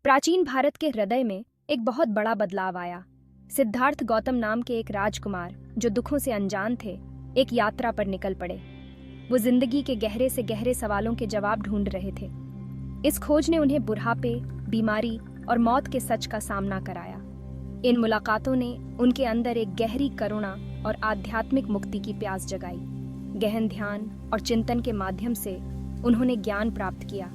प्राचीन भारत के हृदय में एक बहुत बड़ा बदलाव आया। सिद्धार्थ गौतम नाम के एक राजकुमार जो दुखों से अनजान थे, एक यात्रा पर निकल पड़े। वो जिंदगी के गहरे से गहरे सवालों के जवाब ढूंढ रहे थे। इस खोज ने उन्हें बुढ़ापे, बीमारी और मौत के सच का सामना कराया। इन मुलाकातों ने उनके अंदर एक गहरी करुणा और आध्यात्मिक मुक्ति की प्यास जगाई। गहन ध्यान और चिंतन के माध्यम से उन्होंने ज्ञान प्राप्त किया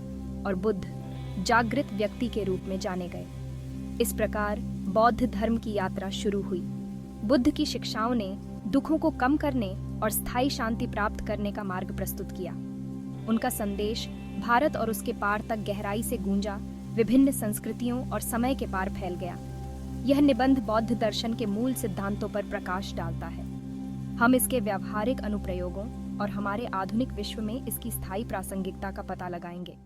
और बुद्ध जागृत व्यक्ति के रूप में जाने गए। इस प्रकार बौद्ध धर्म की यात्रा शुरू हुई। बुद्ध की शिक्षाओं ने दुखों को कम करने और स्थायी शांति प्राप्त करने का मार्ग प्रस्तुत किया। उनका संदेश भारत और उसके पार तक गहराई से गूंजा, विभिन्न संस्कृतियों और समय के पार फैल गया। यह निबंध बौद्ध दर्शन के मूल सिद्धांतों पर प्रकाश डालता है। हम इसके व्यावहारिक अनुप्रयोगों और हमारे आधुनिक विश्व में इसकी स्थायी प्रासंगिकता का पता लगाएंगे।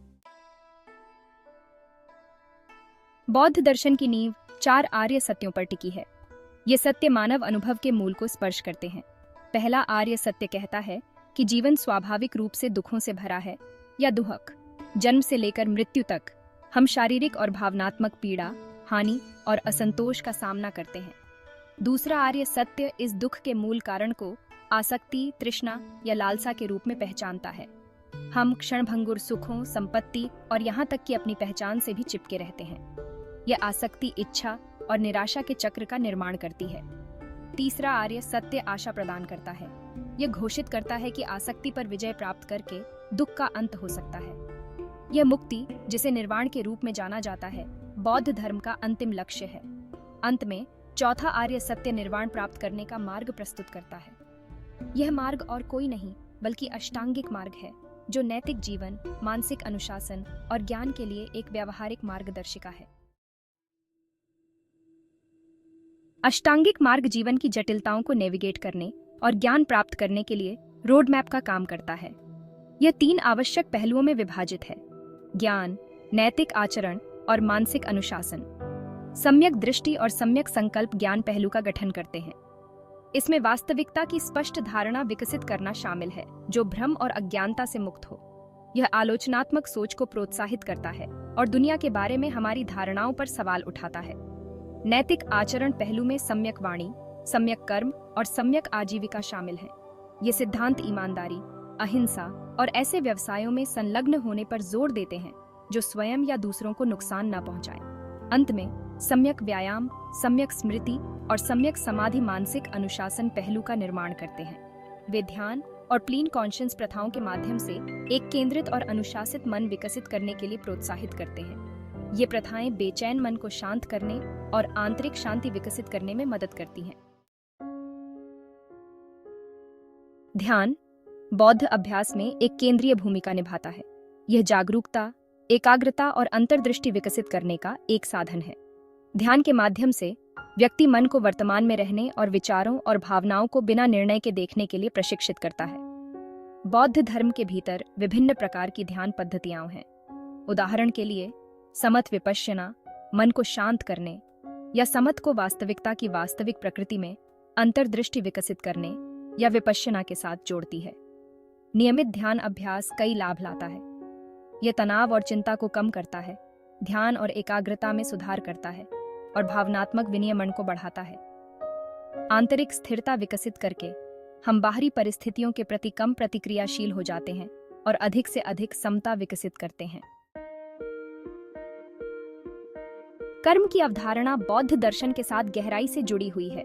बौद्ध दर्शन की नींव 4 आर्य सत्यों पर टिकी है। ये सत्य मानव अनुभव के मूल को स्पर्श करते हैं। पहला आर्य सत्य कहता है कि जीवन स्वाभाविक रूप से दुखों से भरा है या दुहक। जन्म से लेकर मृत्यु तक हम शारीरिक और भावनात्मक पीड़ा, हानि और असंतोष का सामना करते हैं। दूसरा आर्य सत्य इस दुख के मूल कारण को आसक्ति, तृष्णा या लालसा के रूप में पहचानता है। हम क्षणभंगुर सुखों, संपत्ति और यहाँ तक कि अपनी पहचान से भी चिपके रहते हैं। यह आसक्ति इच्छा और निराशा के चक्र का निर्माण करती है। तीसरा आर्य सत्य आशा प्रदान करता है। यह घोषित करता है कि आसक्ति पर विजय प्राप्त करके दुख का अंत हो सकता है। यह मुक्ति, जिसे निर्वाण के रूप में जाना जाता है, बौद्ध धर्म का अंतिम लक्ष्य है। अंत में चौथा आर्य सत्य निर्वाण प्राप्त करने का मार्ग प्रस्तुत करता है। यह मार्ग और कोई नहीं बल्कि अष्टांगिक मार्ग है, जो नैतिक जीवन, मानसिक अनुशासन और ज्ञान के लिए एक व्यावहारिक मार्गदर्शिका है। अष्टांगिक मार्ग जीवन की जटिलताओं को नेविगेट करने और ज्ञान प्राप्त करने के लिए रोड मैप का काम करता है। यह 3 आवश्यक पहलुओं में विभाजित है: ज्ञान, नैतिक आचरण और मानसिक अनुशासन। सम्यक दृष्टि और सम्यक संकल्प ज्ञान पहलू का गठन करते हैं। इसमें वास्तविकता की स्पष्ट धारणा विकसित करना शामिल है, जो भ्रम और अज्ञानता से मुक्त हो। यह आलोचनात्मक सोच को प्रोत्साहित करता है और दुनिया के बारे में हमारी धारणाओं पर सवाल उठाता है। नैतिक आचरण पहलू में सम्यक वाणी, सम्यक कर्म और सम्यक आजीविका शामिल है। ये सिद्धांत ईमानदारी, अहिंसा और ऐसे व्यवसायों में संलग्न होने पर जोर देते हैं जो स्वयं या दूसरों को नुकसान न पहुंचाएं। अंत में सम्यक व्यायाम, सम्यक स्मृति और सम्यक समाधि मानसिक अनुशासन पहलू का निर्माण करते हैं। वे ध्यान और क्लीन कॉन्शियस प्रथाओं के माध्यम से एक केंद्रित और अनुशासित मन विकसित करने के लिए प्रोत्साहित करते हैं। ये प्रथाएं बेचैन मन को शांत करने और आंतरिक शांति विकसित करने में मदद करती हैं। ध्यान बौद्ध अभ्यास में एक केंद्रीय भूमिका निभाता है। यह जागरूकता, एकाग्रता और अंतर्दृष्टि विकसित करने का एक साधन है। ध्यान के माध्यम से व्यक्ति मन को वर्तमान में रहने और विचारों और भावनाओं को बिना निर्णय के देखने के लिए प्रशिक्षित करता है। बौद्ध धर्म के भीतर विभिन्न प्रकार की ध्यान पद्धतियां हैं। उदाहरण के लिए समत विपश्यना मन को शांत करने या समत को वास्तविकता की वास्तविक प्रकृति में अंतर्दृष्टि विकसित करने या विपश्यना के साथ जोड़ती है। नियमित ध्यान अभ्यास कई लाभ लाता है। यह तनाव और चिंता को कम करता है, ध्यान और एकाग्रता में सुधार करता है और भावनात्मक विनियमन को बढ़ाता है। आंतरिक स्थिरता विकसित करके हम बाहरी परिस्थितियों के प्रति कम प्रतिक्रियाशील हो जाते हैं और अधिक से अधिक समता विकसित करते हैं। कर्म की अवधारणा बौद्ध दर्शन के साथ गहराई से जुड़ी हुई है।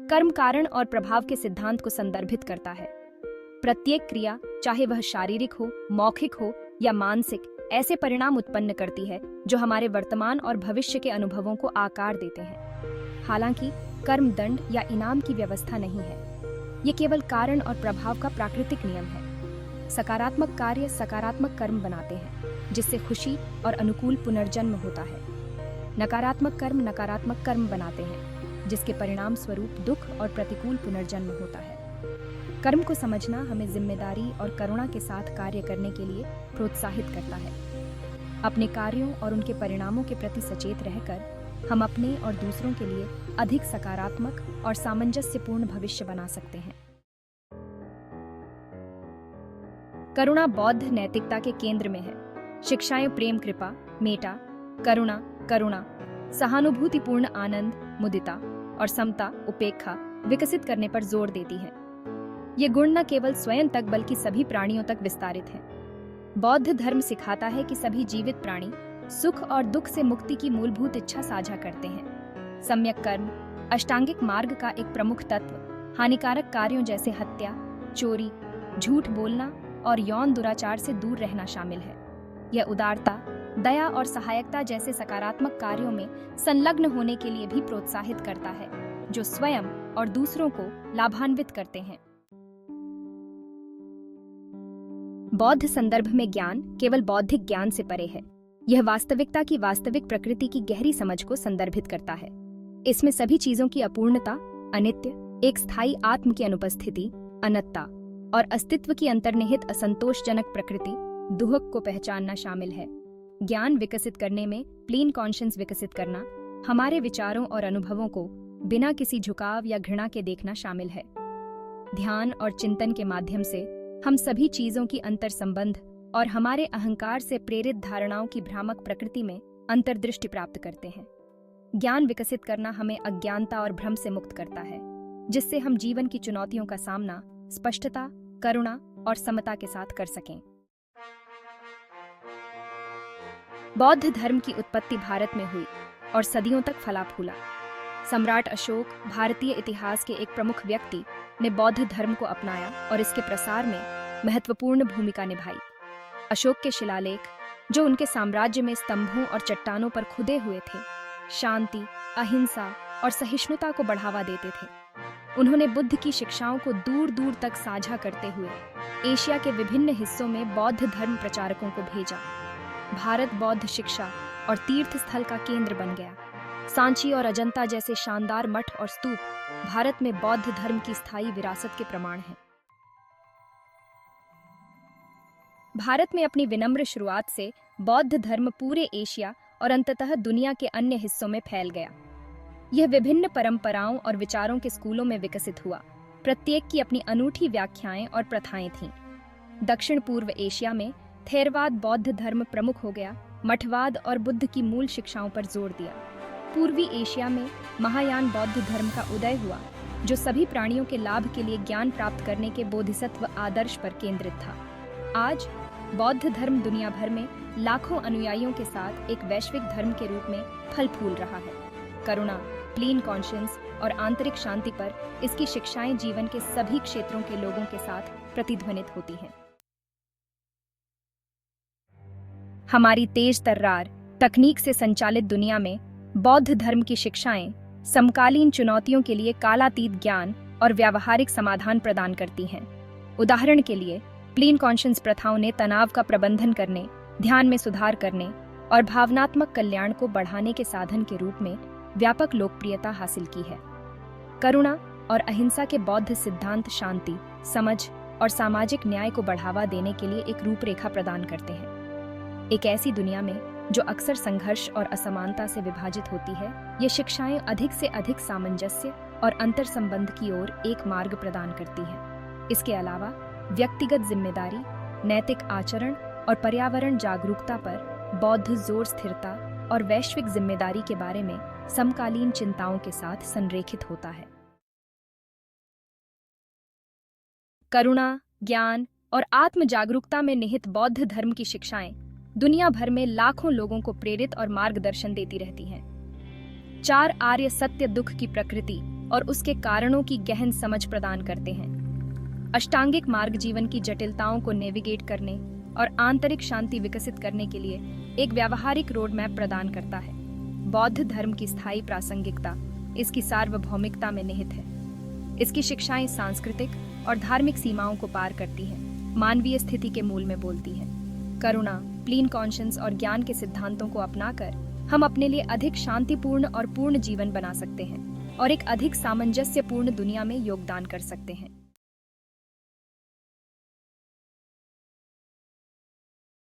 कर्म कारण और प्रभाव के सिद्धांत को संदर्भित करता है। प्रत्येक क्रिया, चाहे वह शारीरिक हो, मौखिक हो या मानसिक, ऐसे परिणाम उत्पन्न करती है जो हमारे वर्तमान और भविष्य के अनुभवों को आकार देते हैं। हालांकि कर्म दंड या इनाम की व्यवस्था नहीं है। ये केवल कारण और प्रभाव का प्राकृतिक नियम है। सकारात्मक कार्य सकारात्मक कर्म बनाते हैं, जिससे खुशी और अनुकूल पुनर्जन्म होता है। नकारात्मक कर्म नकारात्मक कर्म बनाते हैं, जिसके परिणाम स्वरूप दुख और प्रतिकूल पुनर्जन्म होता है। कर्म को समझना हमें जिम्मेदारी और करुणा के साथ कार्य करने के लिए प्रोत्साहित करता है। अपने कार्यों और उनके परिणामों के प्रति सचेत रहकर हम अपने और दूसरों के लिए अधिक सकारात्मक और सामंजस्यपूर्ण भविष्य बना सकते हैं। करुणा बौद्ध नैतिकता के केंद्र में है। शिक्षाएं प्रेम, कृपा, मेटा, करुणा, सहानुभूतिपूर्ण आनंद, मुदिता और समता, उपेक्षा विकसित करने पर जोर देती है। ये गुण न केवल स्वयं तक बल्कि सभी प्राणियों तक विस्तारित है। बौद्ध धर्म सिखाता है कि सभी जीवित प्राणी सुख और दुख से मुक्ति की मूलभूत इच्छा साझा करते हैं। सम्यक कर्म, अष्टांगिक मार्ग का एक प्रमुख तत्व हानिकारक कार्यों जैसे हत्या, चोरी, झूठ बोलना और यौन दुराचार से दूर रहना शामिल है। यह उदारता, दया और सहायकता जैसे सकारात्मक कार्यों में संलग्न होने के लिए भी प्रोत्साहित करता है, जो स्वयं और दूसरों को लाभान्वित करते हैं। बौद्ध संदर्भ में ज्ञान केवल बौद्धिक ज्ञान से परे है। यह वास्तविकता की वास्तविक प्रकृति की गहरी समझ को संदर्भित करता है। इसमें सभी चीजों की अपूर्णता, अनित्य, एक स्थायी आत्म की अनुपस्थिति, अनत्ता और अस्तित्व की अंतर्निहित असंतोषजनक प्रकृति, दुहक को पहचानना शामिल है। ज्ञान विकसित करने में प्लीन कॉन्शियस विकसित करना, हमारे विचारों और अनुभवों को बिना किसी झुकाव या घृणा के देखना शामिल है। ध्यान और चिंतन के माध्यम से हम सभी चीजों की अंतर संबंध और हमारे अहंकार से प्रेरित धारणाओं की भ्रामक प्रकृति में अंतर्दृष्टि प्राप्त करते हैं। ज्ञान विकसित करना हमें अज्ञानता और भ्रम से मुक्त करता है, जिससे हम जीवन की चुनौतियों का सामना स्पष्टता, करुणा और समता के साथ कर सकें। बौद्ध धर्म की उत्पत्ति भारत में हुई और सदियों तक फला फूला। सम्राट अशोक, भारतीय इतिहास के एक प्रमुख व्यक्ति, ने बौद्ध धर्म को अपनाया और इसके प्रसार में महत्वपूर्ण भूमिका निभाई। अशोक के शिलालेख, जो उनके साम्राज्य में स्तंभों और चट्टानों पर खुदे हुए थे, शांति, अहिंसा और सहिष्णुता को बढ़ावा देते थे। उन्होंने बुद्ध की शिक्षाओं को दूर दूर तक साझा करते हुए एशिया के विभिन्न हिस्सों में बौद्ध धर्म प्रचारकों को भेजा। भारत बौद्ध शिक्षा और तीर्थ स्थल का केंद्र बन गया। सांची और अजंता जैसे शानदार मठ और स्तूप भारत में बौद्ध धर्म की स्थायी विरासत के प्रमाण हैं। भारत में अपनी विनम्र शुरुआत से बौद्ध धर्म पूरे एशिया और अंततः दुनिया के अन्य हिस्सों में फैल गया। यह विभिन्न परंपराओं और विचारों के स्कूलों में विकसित हुआ। प्रत्येक की अपनी अनूठी व्याख्याएं और प्रथाएं थीं। दक्षिण पूर्व एशिया में थेरवाद बौद्ध धर्म प्रमुख हो गया, मठवाद और बुद्ध की मूल शिक्षाओं पर जोर दिया। पूर्वी एशिया में महायान बौद्ध धर्म का उदय हुआ, जो सभी प्राणियों के लाभ के लिए ज्ञान प्राप्त करने के बोधिसत्व आदर्श पर केंद्रित था। आज बौद्ध धर्म दुनिया भर में लाखों अनुयायियों के साथ एक वैश्विक धर्म के रूप में फल फूल रहा है। करुणा, क्लीन कॉन्शियस और आंतरिक शांति पर इसकी शिक्षाएं जीवन के सभी क्षेत्रों के लोगों के साथ प्रतिध्वनित होती हैं। हमारी तेज तर्रार तकनीक से संचालित दुनिया में बौद्ध धर्म की शिक्षाएं समकालीन चुनौतियों के लिए कालातीत ज्ञान और व्यावहारिक समाधान प्रदान करती हैं। उदाहरण के लिए, क्लीन कॉन्शियस प्रथाओं ने तनाव का प्रबंधन करने, ध्यान में सुधार करने और भावनात्मक कल्याण को बढ़ाने के साधन के रूप में व्यापक लोकप्रियता हासिल की है। करुणा और अहिंसा के बौद्ध सिद्धांत शांति, समझ और सामाजिक न्याय को बढ़ावा देने के लिए एक रूपरेखा प्रदान करते हैं। एक ऐसी दुनिया में जो अक्सर संघर्ष और असमानता से विभाजित होती है, ये शिक्षाएं अधिक से अधिक सामंजस्य और अंतर संबंध की ओर एक मार्ग प्रदान करती हैं। इसके अलावा व्यक्तिगत जिम्मेदारी, नैतिक आचरण और पर्यावरण जागरूकता पर बौद्ध जोर स्थिरता और वैश्विक जिम्मेदारी के बारे में समकालीन चिंताओं के साथ संरेखित होता है। करुणा, ज्ञान और आत्म जागरूकता में निहित बौद्ध धर्म की शिक्षाएं दुनिया भर में लाखों लोगों को प्रेरित और मार्गदर्शन देती रहती हैं। 4 आर्य सत्य दुख की प्रकृति और उसके कारणों की गहन समझ प्रदान करते हैं। अष्टांगिक मार्ग जीवन की जटिलताओं को नेविगेट करने और आंतरिक शांति विकसित करने के लिए एक व्यावहारिक रोड मैप प्रदान करता है। बौद्ध धर्म की स्थायी प्रासंगिकता इसकी सार्वभौमिकता में निहित है। इसकी शिक्षाएं सांस्कृतिक और धार्मिक सीमाओं को पार करती हैं, मानवीय स्थिति के मूल में बोलती हैं। करुणा, क्लीन कॉन्शियस और ज्ञान के सिद्धांतों को अपनाकर हम अपने लिए अधिक शांतिपूर्ण और पूर्ण जीवन बना सकते हैं और एक अधिक सामंजस्यपूर्ण दुनिया में योगदान कर सकते हैं।